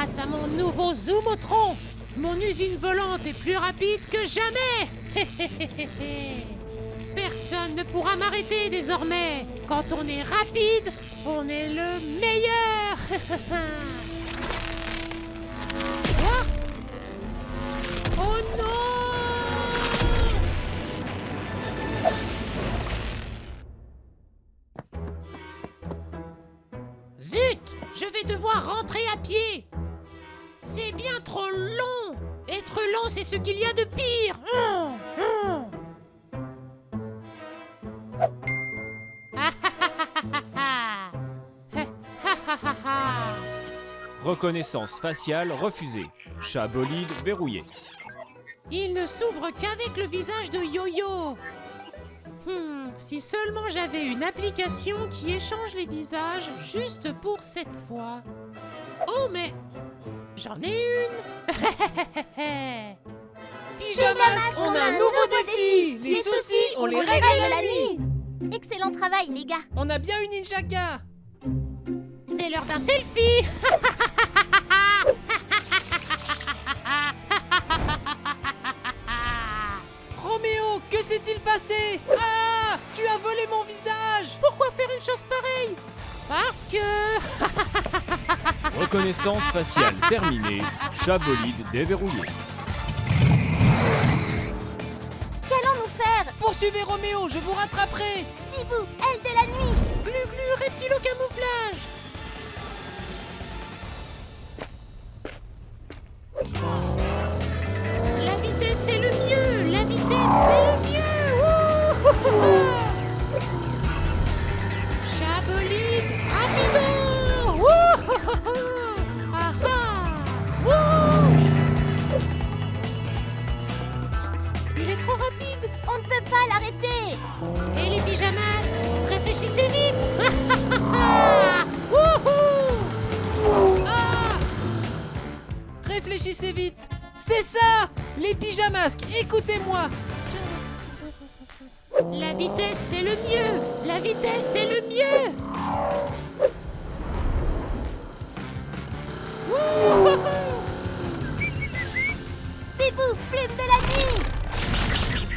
Grâce à mon nouveau Zoomotron, mon usine volante est plus rapide que jamais. Personne ne pourra m'arrêter désormais. Quand on est rapide, on est le meilleur. Quoi? Oh non! Zut! Je vais devoir rentrer à pied. C'est bien trop long. Être lent, c'est ce qu'il y a de pire. Reconnaissance faciale refusée. Chat bolide verrouillé. Il ne s'ouvre qu'avec le visage de Yo-Yo. Si seulement j'avais une application qui échange les visages juste pour cette fois. Oh, mais j'en ai une. Pyjamas, on a un nouveau défi. Les soucis, on les règle la nuit. Excellent travail, les gars. On a bien une ninjaka. C'est l'heure d'un selfie. Roméo, que s'est-il passé? Ah, tu as volé mon visage. Pourquoi faire une chose pareille? Parce que... Reconnaissance faciale terminée. Chat bolide déverrouillé. Qu'allons-nous faire? Poursuivez Roméo, je vous rattraperai. Bibou, aile de la nuit. Glu-glu, reptile au camouflage. La vitesse, c'est le mieux. La vitesse, c'est le mieux. Wouhouhou. Chat bolide, rapido. Wouhouhou. Ah ah. Wouh. Il est trop rapide. On ne peut pas l'arrêter. Et les pyjamas, réfléchissez vite. Wouhou. Ah, réfléchissez vite. C'est ça, les pyjamasques, écoutez-moi. La vitesse, c'est le mieux. La vitesse, c'est le mieux. Wouhou. Bibou, plume de la nuit.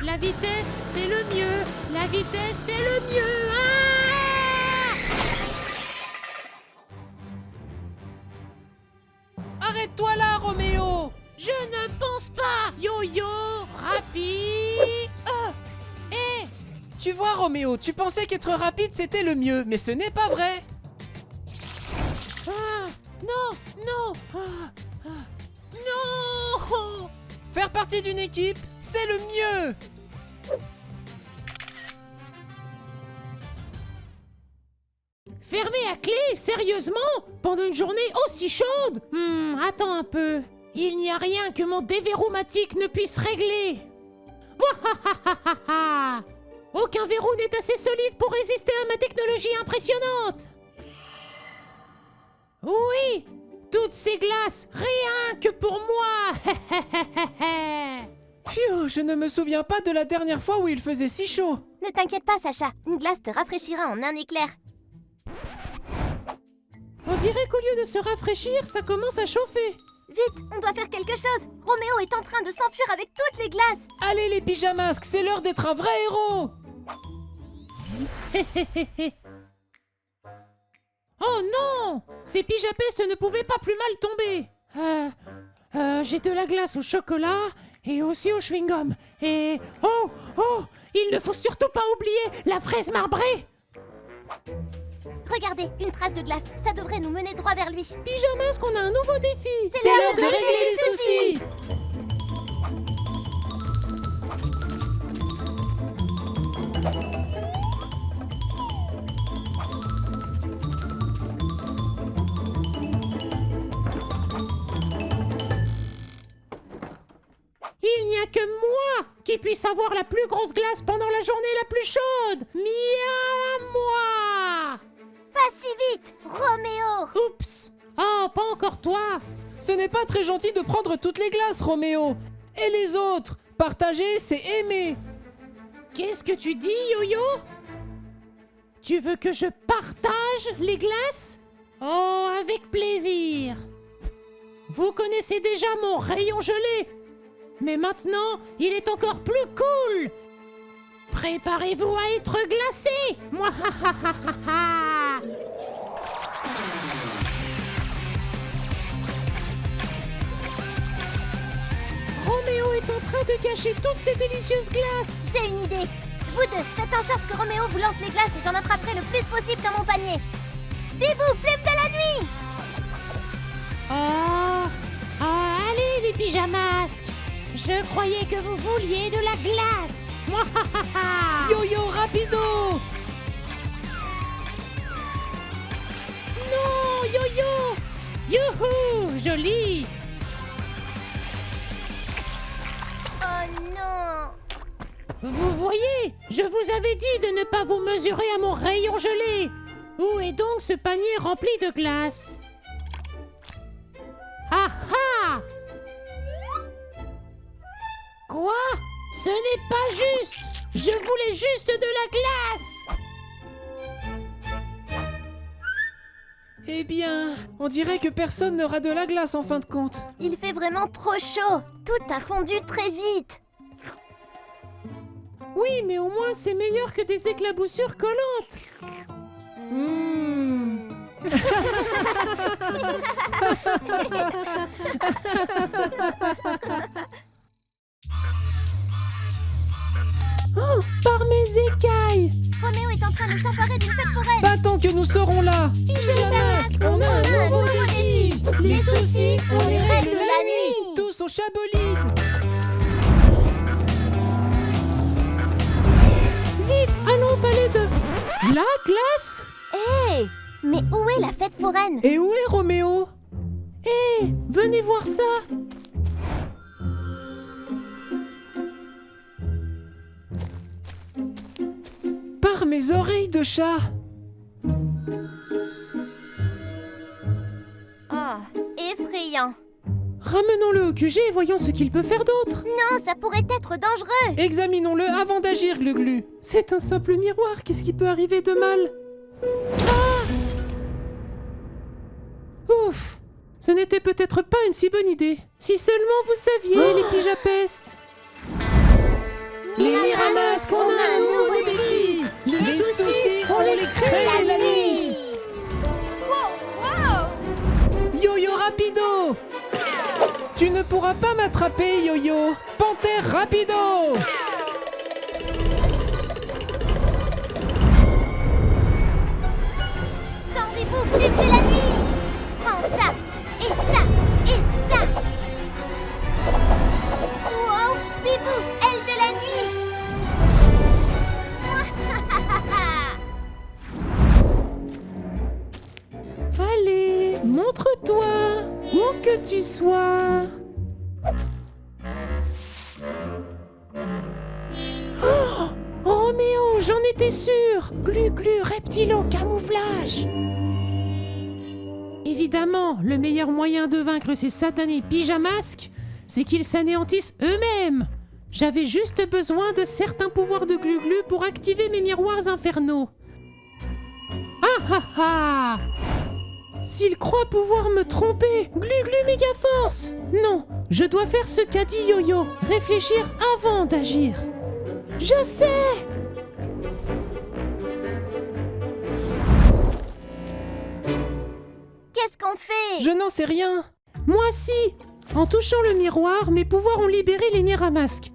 La vitesse, c'est le mieux. La vitesse, c'est le mieux. Arrête-toi là, Roméo. Je ne pense pas. Yo-yo, rapide. Tu vois, Roméo, tu pensais qu'être rapide, c'était le mieux, mais ce n'est pas vrai. Non, non. Non. Faire partie d'une équipe, c'est le mieux. Fermé à clé, sérieusement? Pendant une journée aussi chaude? Attends un peu. Il n'y a rien que mon déverroumatique ne puisse régler. Mouahahaha. Aucun verrou n'est assez solide pour résister à ma technologie impressionnante. Oui, toutes ces glaces, rien que pour moi. Phew, je ne me souviens pas de la dernière fois où il faisait si chaud. Ne t'inquiète pas, Sacha. Une glace te rafraîchira en un éclair. On dirait qu'au lieu de se rafraîchir, ça commence à chauffer. Vite, on doit faire quelque chose. Roméo est en train de s'enfuir avec toutes les glaces. Allez les pyjamasques, c'est l'heure d'être un vrai héros. Oh non! Ces pyjapestes ne pouvaient pas plus mal tomber. J'ai de la glace au chocolat et aussi au chewing-gum. Et... Oh! Il ne faut surtout pas oublier la fraise marbrée! Regardez, une trace de glace. Ça devrait nous mener droit vers lui. Pyjamas, qu'on a un nouveau défi! C'est l'heure de régler les soucis. Il n'y a que moi qui puisse avoir la plus grosse glace pendant la journée la plus chaude! Miaou, moi! Pas si vite, Roméo. Oups! Oh, pas encore toi! Ce n'est pas très gentil de prendre toutes les glaces, Roméo. Et les autres? Partager, c'est aimer. Qu'est-ce que tu dis, Yo-Yo? Tu veux que je partage les glaces? Oh, avec plaisir! connaissez déjà mon rayon gelé. Mais maintenant, il est encore plus cool. Préparez-vous à être glacé. Mouahahaha. Roméo est en train de cacher toutes ces délicieuses glaces. J'ai une idée. Vous deux, faites en sorte que Roméo vous lance les glaces et j'en attraperai le plus possible dans mon panier. Bibou, plume de la nuit! Allez les pyjamasques. Je croyais que vous vouliez de la glace. Mouahahaha. Yo-yo rapido! Non, yo-yo. Youhou, joli. Oh non! Vous voyez, je vous avais dit de ne pas vous mesurer à mon rayon gelé. Où est donc ce panier rempli de glace? Ah ah! Quoi? Ce n'est pas juste! Je voulais juste de la glace! Eh bien, on dirait que personne n'aura de la glace en fin de compte. Il fait vraiment trop chaud. Tout a fondu très vite. Oui, mais au moins c'est meilleur que des éclaboussures collantes. Oh, par mes écailles! Roméo est en train de s'emparer d'une fête foraine. Pas tant que nous serons là. Pyjamasques, on a un nouveau défi. Les soucis, on les règle la nuit. Tous au chabolide. Vite, allons au palais de... La glace? Hé! Mais où est la fête foraine? Et où est Roméo? Hé, venez voir ça! Par mes oreilles de chat. Oh, effrayant. Ramenons-le au QG et voyons ce qu'il peut faire d'autre. Non, ça pourrait être dangereux. Examinons-le avant d'agir, Glu-Glu. C'est un simple miroir, qu'est-ce qui peut arriver de mal? Ah! Ouf! Ce n'était peut-être pas une si bonne idée. Si seulement vous saviez, les pyjapestes. Les Miramasques, on a un nouveau défi. Les soucis, on les crée la nuit. Wow, wow. Yo-yo rapido. Tu ne pourras pas m'attraper, Yo-yo. Panthère rapido. Sans ribou, plume de la nuit. Prends ça, et ça, et ça. Wow, Bibou, aile de la nuit. Allez, montre-toi, où que tu sois. Oh, Roméo, j'en étais sûre. Glu-glu, reptilo, camouflage. Évidemment, le meilleur moyen de vaincre ces satanés pyjamasques, c'est qu'ils s'anéantissent eux-mêmes. J'avais juste besoin de certains pouvoirs de Glu-glu pour activer mes miroirs infernaux. Ah ah ah! S'il croit pouvoir me tromper, Glu-Glu méga force! Non, je dois faire ce qu'a dit Yo-Yo, réfléchir avant d'agir. Je sais! Qu'est-ce qu'on fait? Je n'en sais rien. Moi si! En touchant le miroir, mes pouvoirs ont libéré les Miramasques.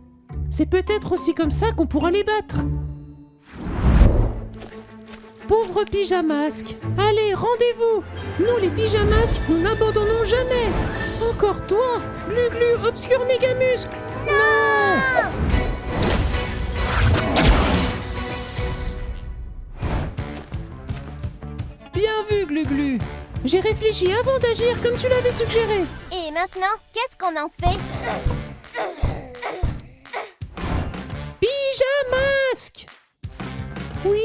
C'est peut-être aussi comme ça qu'on pourra les battre. Pauvres pyjamasques, allez, rendez-vous! Nous les pyjamasques, nous n'abandonnons jamais! Encore toi, Glu-Glu, obscur mégamuscle! Non! Bien vu, Glu-Glu. J'ai réfléchi avant d'agir comme tu l'avais suggéré. Et maintenant, qu'est-ce qu'on en fait? Pyjamasque! Oui?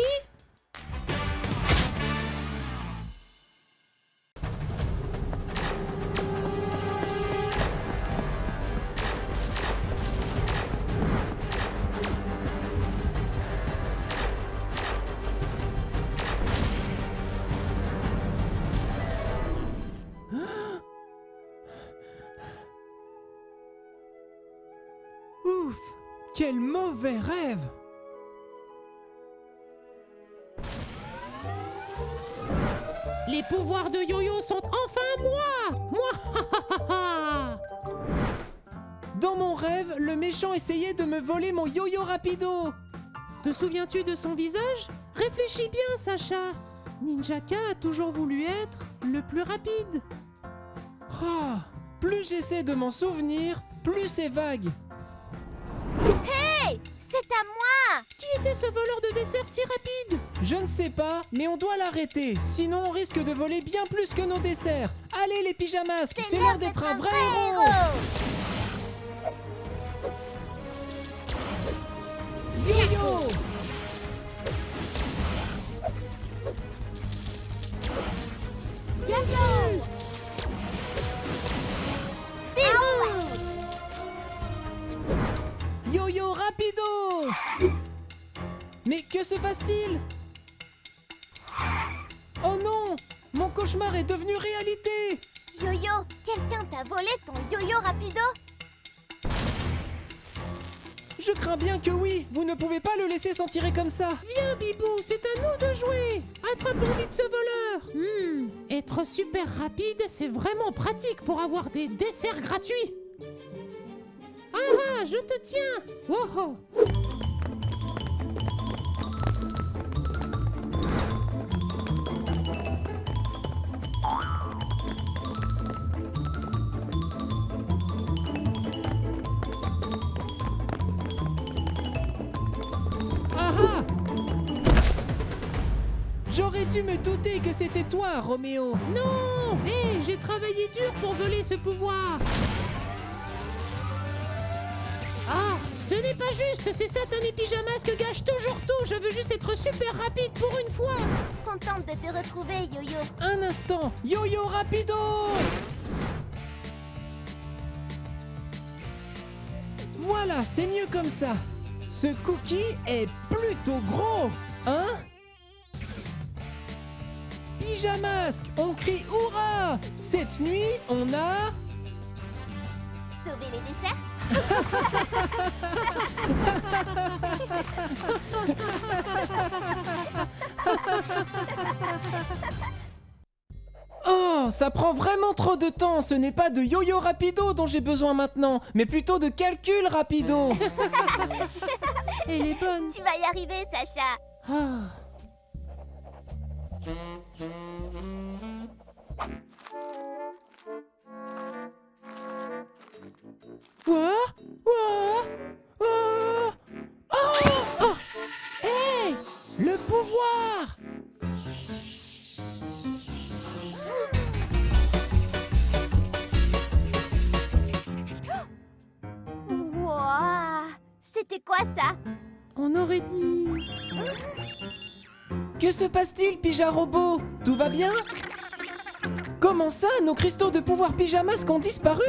Ouf, quel mauvais rêve! Les pouvoirs de Yo-Yo sont enfin moi. Moi. Dans mon rêve, le méchant essayait de me voler mon yo-yo rapido. Te souviens-tu de son visage? Réfléchis bien, Sacha. Ninjaka a toujours voulu être le plus rapide. Ah, plus j'essaie de m'en souvenir, plus c'est vague. Hey, c'est à moi! Qui était ce voleur de dessert si rapide? Je ne sais pas, mais on doit l'arrêter, sinon on risque de voler bien plus que nos desserts. Allez les pyjamasques, c'est l'heure d'être un vrai héros. Yo-yo! Yo-yo! Bibou! Yo-yo rapido! Mais que se passe-t-il? Oh non! Mon cauchemar est devenu réalité! Yo-yo, quelqu'un t'a volé ton yo-yo rapido? Je crains bien que oui! Vous ne pouvez pas le laisser s'en tirer comme ça! Viens, Bibou, c'est à nous de jouer. Attrapons vite ce voleur. Être super rapide, c'est vraiment pratique pour avoir des desserts gratuits. Ah, je te tiens. Oh, oh. J'aurais dû me douter que c'était toi, Roméo. Non. Hé, j'ai travaillé dur pour voler ce pouvoir. Ah, ce n'est pas juste, ces satanés pyjamasques gâchent toujours tout. Je veux juste être super rapide pour une fois. Contente de te retrouver, Yo-Yo. Un instant, yo-yo rapido! Voilà, c'est mieux comme ça. Ce cookie est plutôt gros, hein? Pyjamasque, on crie hurrah! Cette nuit, on a... Sauver les desserts? Oh, ça prend vraiment trop de temps. Ce n'est pas de yo-yo rapido dont j'ai besoin maintenant, mais plutôt de calcul rapido. Elle est bonne. Tu vas y arriver, Sacha. Ah. Quoi? Oh! Hey, le pouvoir. Wouah! C'était quoi ça? On aurait dit... Que se passe-t-il, Pyja Robot? Tout va bien? Comment ça, nos cristaux de pouvoir pyjamasque ont disparu?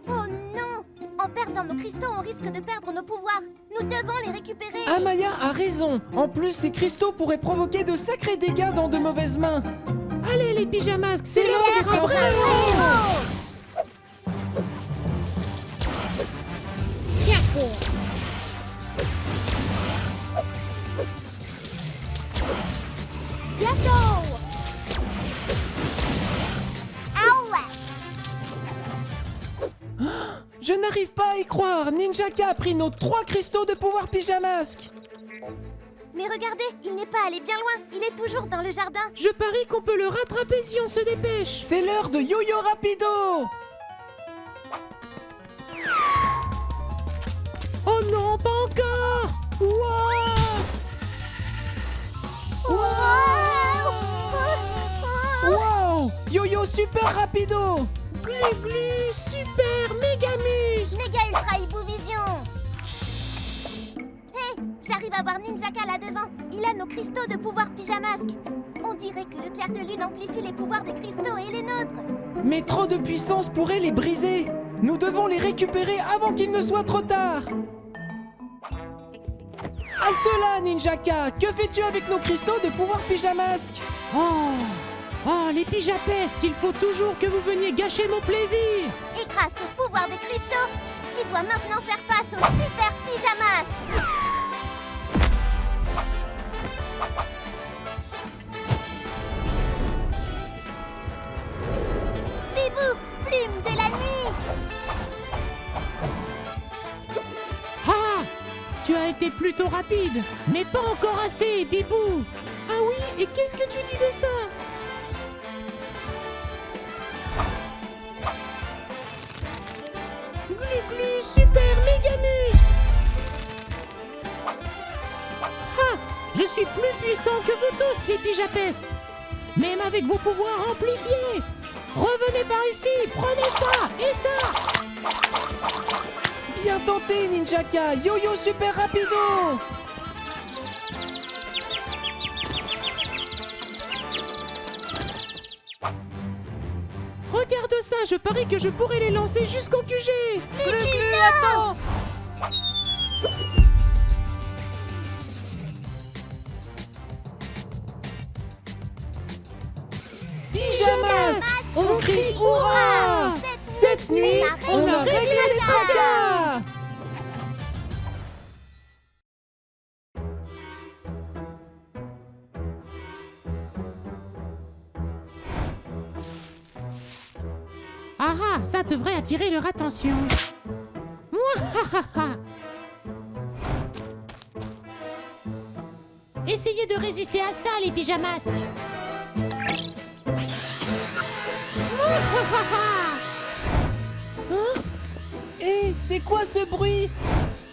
Oh non! En perdant nos cristaux, on risque de perdre nos pouvoirs. Nous devons les récupérer. Amaya a raison. En plus, ces cristaux pourraient provoquer de sacrés dégâts dans de mauvaises mains. Allez les pyjamasques, c'est l'heure d'être un vrai héros. héros. Bientôt! Je n'arrive pas à y croire. Ninjaka a pris nos 3 cristaux de pouvoir pyjamasque. Mais regardez, il n'est pas allé bien loin. Il est toujours dans le jardin. Je parie qu'on peut le rattraper si on se dépêche. C'est l'heure de yo-yo rapido. Oh non, pas encore. Wow. Wow! Yo-yo super rapido. Glu glu, super, mégamuse. Méga Ultra Hibou Vision. Hé, j'arrive à voir Ninjaka là devant. Il a nos cristaux de pouvoir pyjamasque. On dirait que le clair de lune amplifie les pouvoirs des cristaux et les nôtres. Mais trop de puissance pourrait les briser. Nous devons les récupérer avant qu'il ne soit trop tard. Halte là, Ninjaka. Que fais-tu avec nos cristaux de pouvoir pyjamasque? Oh, les pyjapestes, il faut toujours que vous veniez gâcher mon plaisir. Et grâce au pouvoir des cristaux, Tu dois maintenant faire face au super pyjamasque. Bibou, plume de la nuit. Ah! Tu as été plutôt rapide, mais pas encore assez, Bibou. Ah oui, et qu'est-ce que tu dis de ça? Glu-glu, super méga muscle. Ah! Je suis plus puissant que vous tous, les pyjapestes. Même avec vos pouvoirs amplifiés. Revenez par ici, prenez ça et ça. Bien tenté, Ninjaka. Yo-yo super rapido. Regarde ça, je parie que je pourrais les lancer jusqu'au QG. Glu-glu, attends. Pyjamas, on crie hurrah. Cette nuit, on a réglé les tracas. Ah ah, ça devrait attirer leur attention. Mouahaha. Essayez de résister à ça, les pyjamasques. Mouahaha. Hein? Hé, c'est quoi ce bruit?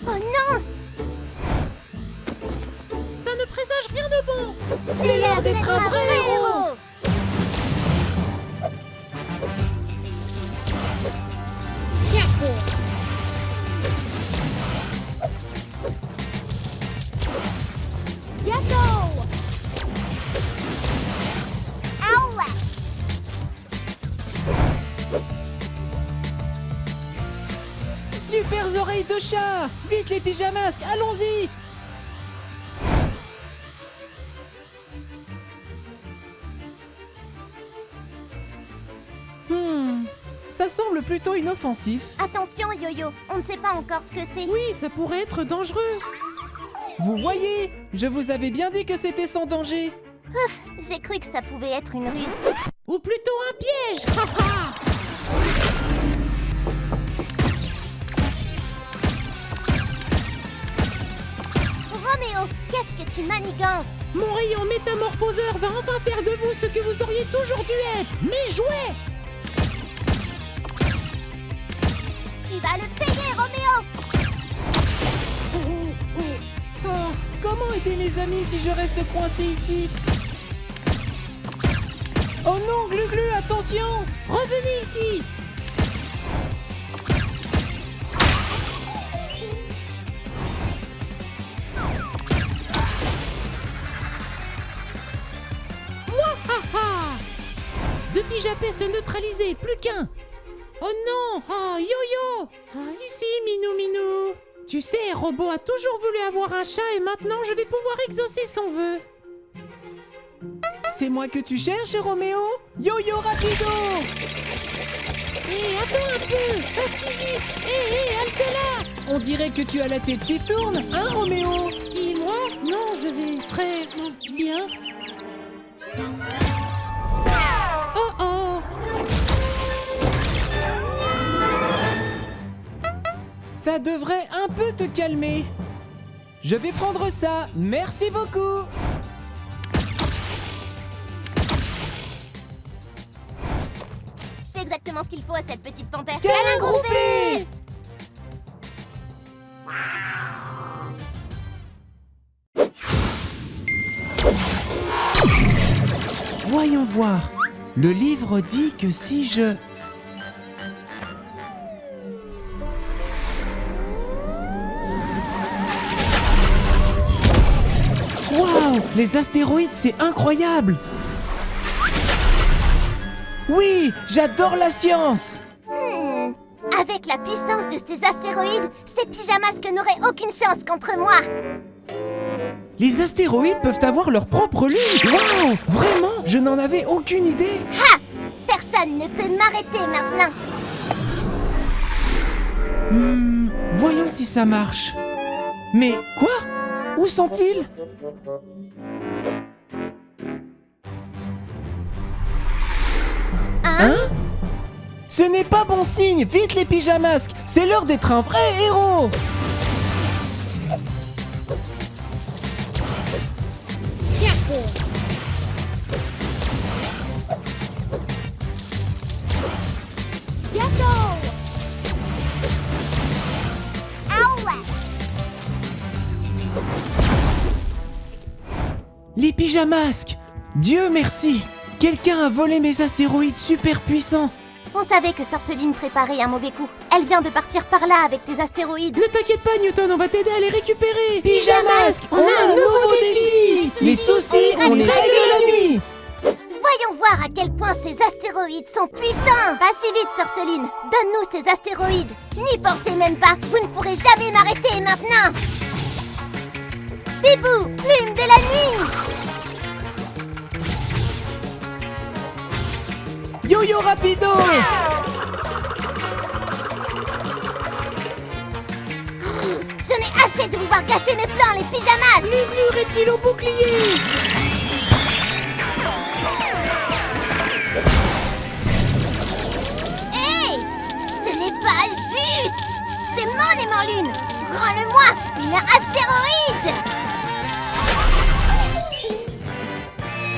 Oh non! Ça ne présage rien de bon. C'est l'heure d'être un vrai héros. Yato! Aouah! Super oreilles de chat. Vite les pyjamasques, allons-y. Ça semble plutôt inoffensif. Attention, Yo-Yo, on ne sait pas encore ce que c'est. Oui, ça pourrait être dangereux. Vous voyez, je vous avais bien dit que c'était sans danger. J'ai cru que ça pouvait être une ruse. Ou plutôt un piège. Ha, ha. Roméo, qu'est-ce que tu manigances? Mon rayon métamorphoseur va enfin faire de vous ce que vous auriez toujours dû être, mes jouets. Tu vas le payer, Roméo! Oh, comment aider mes amis si je reste coincé ici? Oh non, Glu-Glu, attention! Revenez ici. Mouahaha. Deux pyjapestes neutralisés, plus qu'un. Oh non! Oh, Yo-Yo! Ah, ici, Minou. Tu sais, Robot a toujours voulu avoir un chat et maintenant je vais pouvoir exaucer son vœu. C'est moi que tu cherches, Roméo? Yo-yo rapido! Hé, attends un peu! Pas si vite! Hé, halte là! On dirait que tu as la tête qui tourne, hein, Roméo? Qui, moi? Non, je vais très bien. Oh oh! Ça devrait un peu te calmer. Je vais prendre ça, merci beaucoup! C'est exactement ce qu'il faut à cette petite panthère. Câlin groupé! Voyons voir. Le livre dit que si je... Waouh! Les astéroïdes, c'est incroyable! Oui, j'adore la science! Avec la puissance de ces astéroïdes, ces pyjamasques n'auraient aucune chance contre moi. Les astéroïdes peuvent avoir leur propre lune! Waouh! Vraiment? Je n'en avais aucune idée! Ha! Personne ne peut m'arrêter maintenant. Voyons si ça marche. Mais quoi? Où sont-ils? Hein? Ce n'est pas bon signe! Vite les pyjamasques! C'est l'heure d'être un vrai héros! Les pyjamasques! Dieu merci! Quelqu'un a volé mes astéroïdes super puissants! On savait que Sorceline préparait un mauvais coup. Elle vient de partir par là avec tes astéroïdes. Ne t'inquiète pas, Newton, on va t'aider à les récupérer. Pyjamasques! On a un nouveau défi! Les soucis, on les règle la nuit! Voyons voir à quel point ces astéroïdes sont puissants. Pas si vite, Sorceline. Donne-nous ces astéroïdes. N'y pensez même pas. Vous ne pourrez jamais m'arrêter maintenant. Bibou, plume de la nuit. Yo-yo rapido! Je n'ai assez de vous voir gâcher mes plans, les pyjamas. Glu-glu reptile au bouclier! Hé, ce n'est pas juste. C'est mon aimant lune. Rends-le-moi, une astéroïde.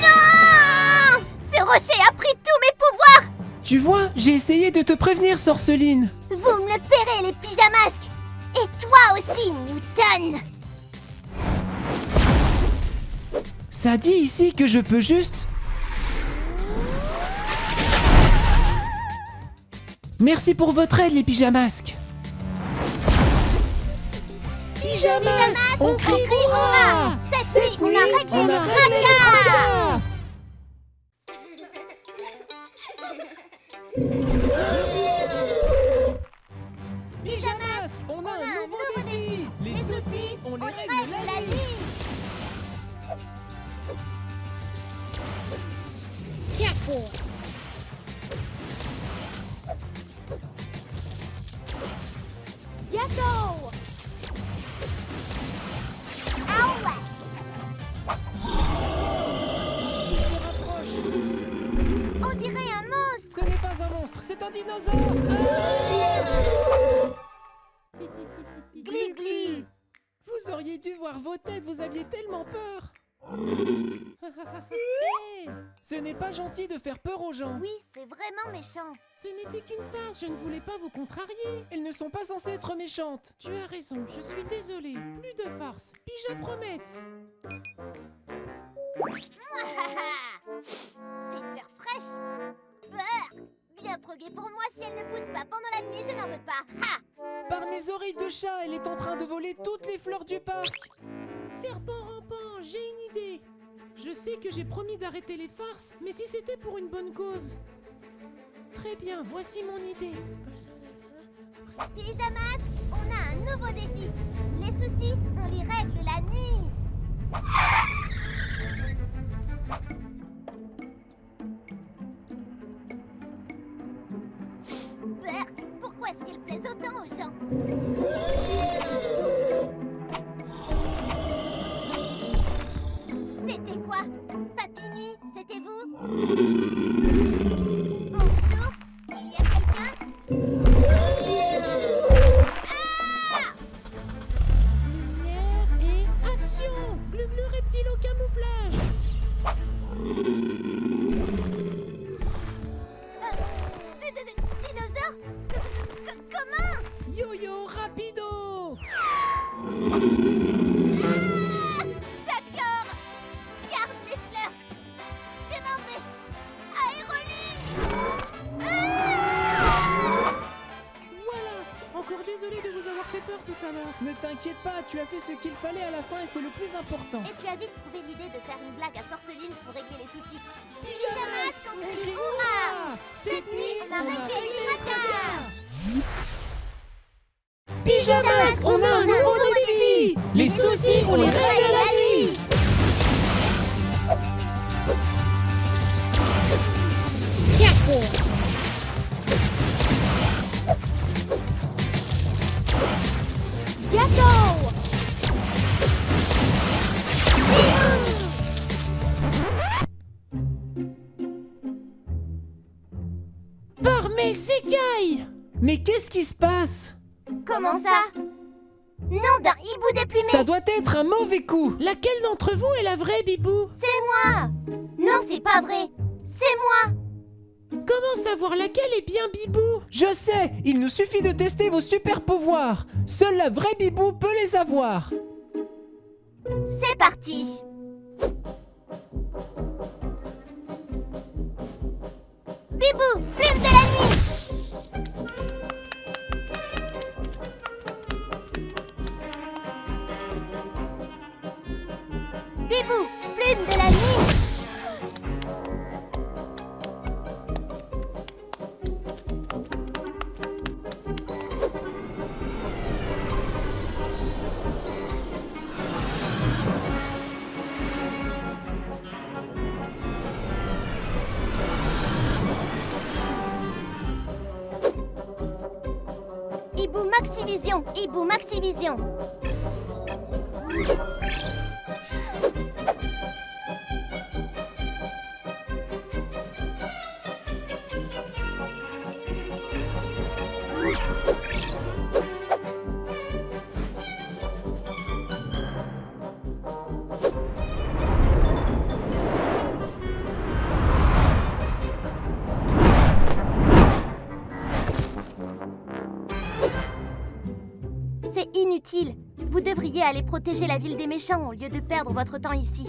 Non! Ce rocher a pris tous mes pouvoirs. Tu vois, j'ai essayé de te prévenir, Sorceline! Vous me le paierez, les pyjamasques. Et toi aussi, Newton. Ça dit ici que je peux juste... Merci pour votre aide, les pyjamasques! Pyjamasques, on crie hurrah! Cette nuit, on a réglé le tracas. Pyjamasques, on a un nouveau défi! Les soucis, on les règle la nuit! Bientôt. Il se rapproche! On dirait un monstre. Ce n'est pas un monstre, c'est un dinosaure! Glu glu. Vous auriez dû voir vos têtes, vous aviez tellement peur! Hé, ce n'est pas gentil de faire peur aux gens! Oui, c'est vraiment méchant. Ce n'était qu'une farce, je ne voulais pas vous contrarier. Elles ne sont pas censées être méchantes! Tu as raison, je suis désolée. Plus de farce. Pija promesse. Des fleurs fraîches. Beurre. Bien trop gai pour moi, si elles ne poussent pas pendant la nuit, je n'en veux pas. Ha! Par mes oreilles de chat, elle est en train de voler toutes les fleurs du parc! Serpent rampant, j'ai une idée. Je sais que j'ai promis d'arrêter les farces, mais si c'était pour une bonne cause. Très bien, voici mon idée. Pyjamasque, on a un nouveau défi. Les soucis, on les règle la nuit. Burk, pourquoi est-ce qu'elle plaise autant aux gens? C'était quoi? Papy Nuit, c'était vous? Bonjour, il y a quelqu'un? Lumière et action. Glu-glu reptile au camouflage. Dinosaure? Comment? Yo-yo rapido! D'accord. Garde les fleurs. Je m'en vais. Aérolune. Voilà. Encore désolé de vous avoir fait peur tout à l'heure. Ne t'inquiète pas, tu as fait ce qu'il fallait à la fin et c'est le plus important. Et tu as vite trouvé l'idée de faire une blague à Sorceline pour régler les soucis. Pyjamasques, on on crie crie hurrah! hurrah! Cette nuit, on a réglé les tracas. Pyjamasques, on a un nouveau défi! Les soucis, on les règle la nuit! Par mes écailles! Mais qu'est-ce qui se passe? Comment ça? Nom d'un hibou déplumé! Ça doit être un mauvais coup! Laquelle d'entre vous est la vraie, Bibou? C'est moi! Non, c'est pas vrai! C'est moi! Comment savoir laquelle est bien Bibou? Je sais! Il nous suffit de tester vos super pouvoirs! Seule la vraie Bibou peut les avoir! C'est parti! Bibou, plume de la nuit! Bibou, plume de la nuit! Hibou Maxivision, Hibou Maxivision. C'est inutile. Vous devriez aller protéger la ville des méchants au lieu de perdre votre temps ici.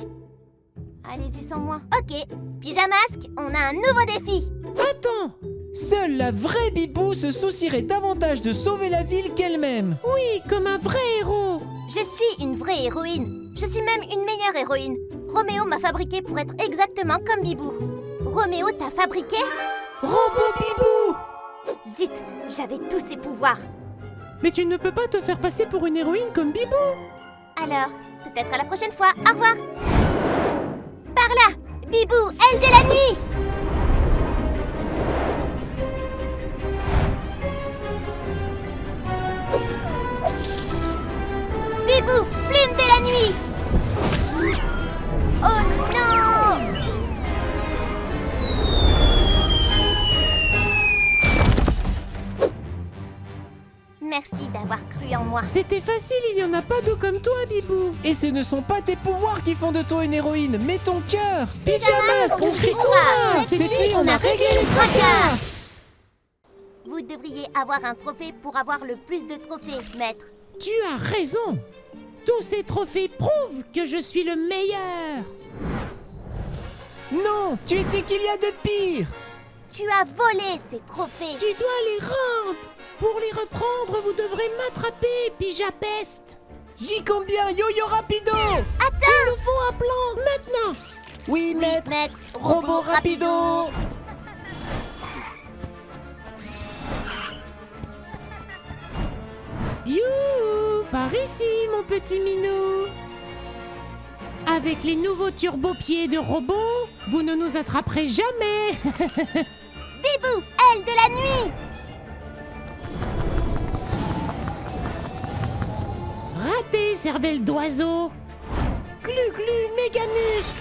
Allez-y sans moi. Ok, Pyjamasque, on a un nouveau défi. Attends! Seule la vraie Bibou se soucierait davantage de sauver la ville qu'elle-même! Oui, comme un vrai héros. Je suis une vraie héroïne. Je suis même une meilleure héroïne. Roméo m'a fabriquée pour être exactement comme Bibou. Roméo t'a fabriqué? Robot Bibou! Zut, j'avais tous ses pouvoirs. Mais tu ne peux pas te faire passer pour une héroïne comme Bibou. Alors, peut-être à la prochaine fois. Au revoir. Par là, Bibou, aile de la nuit. Bibou, plume de la nuit. Oh non! Merci d'avoir cru en moi. C'était facile, il n'y en a pas deux comme toi, Bibou. Et ce ne sont pas tes pouvoirs qui font de toi une héroïne, mais ton cœur! Pyjamasque, on crie hurrah! hurrah! Cette Cette nuit, nuit, on a réglé les tracas! Vous devriez avoir un trophée pour avoir le plus de trophées, maître. Tu as raison. Tous ces trophées prouvent que je suis le meilleur. Non, tu sais qu'il y a de pire! Tu as volé ces trophées. Tu dois les rendre. Pour les reprendre, vous devrez m'attraper, Pyjapeste. J'y compte bien, Yo-Yo Rapido! Attends! Il nous faut un plan, maintenant. Oui, Oui, maître! maître. Robot Rapido! Youhou, par ici, mon petit minou. Avec les nouveaux turbo-pieds de robot, vous ne nous attraperez jamais. Bibou, aile de la nuit. Raté, cervelle d'oiseau. Glu-glu, mégamuscle.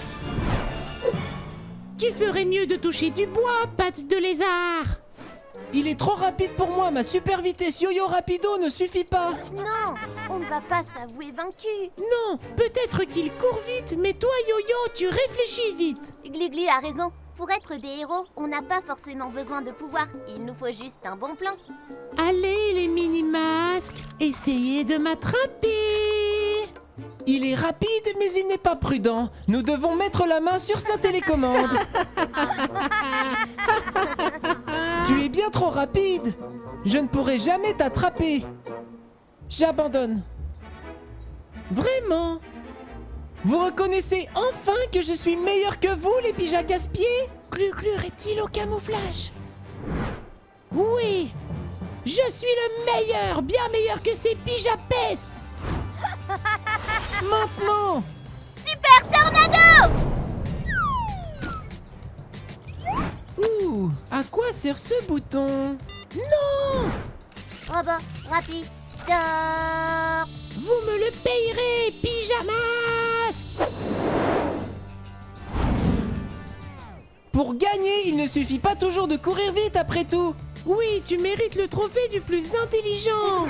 Tu ferais mieux de toucher du bois, patte de lézard. Il est trop rapide pour moi, ma super vitesse Yo-Yo Rapido ne suffit pas! Non, on ne va pas s'avouer vaincu. Non, peut-être qu'il court vite, mais toi, Yo-Yo, tu réfléchis vite. Gligli a raison. Pour être des héros, on n'a pas forcément besoin de pouvoir. Il nous faut juste un bon plan. Allez, les mini-masques, essayez de m'attraper. Il est rapide, mais il n'est pas prudent. Nous devons mettre la main sur sa télécommande. Tu es bien trop rapide. Je ne pourrai jamais t'attraper. J'abandonne. Vraiment? Vous reconnaissez enfin que je suis meilleur que vous, les pyjas gaspiers? Glu-glu reptile au camouflage. Oui, je suis le meilleur, bien meilleur que ces pyjapestes. Maintenant! Super Tornado! Ouh, à quoi sert ce bouton? Non, Robot, rapide, dors. vous me le payerez, Pyjamasque. Pour gagner, il ne suffit pas toujours de courir vite après tout. Oui, tu mérites le trophée du plus intelligent.